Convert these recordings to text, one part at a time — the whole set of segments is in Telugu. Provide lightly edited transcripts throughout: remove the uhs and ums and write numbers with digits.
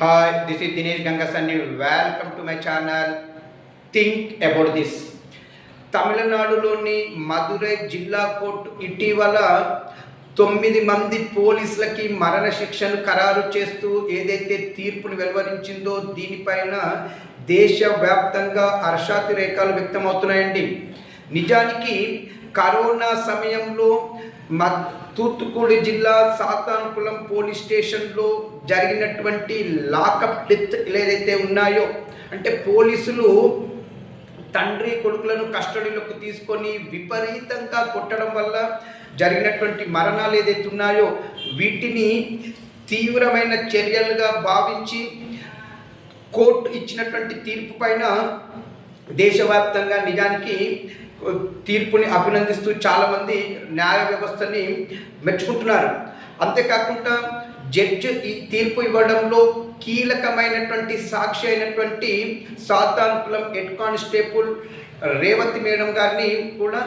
Hi, this is Dinesh Gangasani. Welcome to my channel. Think about this. తమిళనాడులోని మదురై జిల్లా కోర్టు ఇటీవల 9 మంది పోలీసులకి మరణ శిక్షను ఖరారు చేస్తూ ఏదైతే తీర్పును వెలువరించిందో దీనిపైన దేశవ్యాప్తంగా హర్షాతిరేకాలు వ్యక్తమవుతున్నాయండి. నిజానికి కరోనా సమయంలో తూత్తుకుడి జిల్లా సాతాన్కులం పోలీస్ స్టేషన్లో జరిగినటువంటి లాకప్ డెత్ ఏదైతే ఉన్నాయో, అంటే పోలీసులు తండ్రి కొడుకులను కస్టడీలోకి తీసుకొని విపరీతంగా కొట్టడం వల్ల జరిగినటువంటి మరణాలు ఏదైతే ఉన్నాయో వీటిని తీవ్రమైన చర్యలుగా భావించి కోర్టు ఇచ్చినటువంటి తీర్పు పైన దేశవ్యాప్తంగా నిజానికి తీర్పుని అభినందిస్తూ చాలామంది న్యాయ వ్యవస్థని మెచ్చుకుంటున్నారు. అంతేకాకుండా జడ్జి ఈ తీర్పు ఇవ్వడంలో కీలకమైనటువంటి సాక్షి అయినటువంటి సాతాన్కులం హెడ్ కానిస్టేబుల్ రేవతి మేడం గారిని కూడా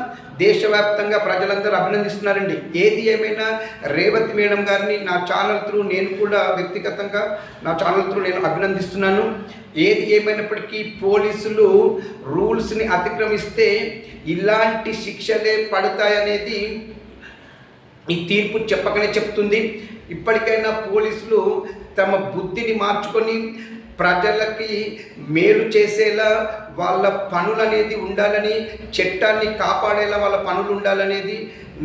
దేశవ్యాప్తంగా ప్రజలందరూ అభినందిస్తున్నారండి. ఏది ఏమైనా రేవతి మేడం గారిని నా ఛానల్ త్రూ నేను కూడా వ్యక్తిగతంగా నేను అభినందిస్తున్నాను. ఏది ఏమైనప్పటికీ పోలీసులు రూల్స్ని అతిక్రమిస్తే ఇలాంటి శిక్షలే పడతాయనేది ఈ తీర్పు చెప్పకనే చెప్తుంది. ఇప్పటికైనా పోలీసులు తమ బుద్ధిని మార్చుకొని ప్రజలకి మేలు చేసేలా వాళ్ళ పనులు అనేది ఉండాలని, చట్టాన్ని కాపాడేలా వాళ్ళ పనులు ఉండాలనేది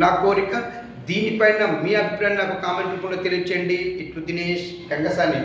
నా కోరిక. దీనిపైన మీ అభిప్రాయం నాకు కామెంట్ రూపంలో తెలియచేయండి. ఇట్లు దినేష్ గంగసాని.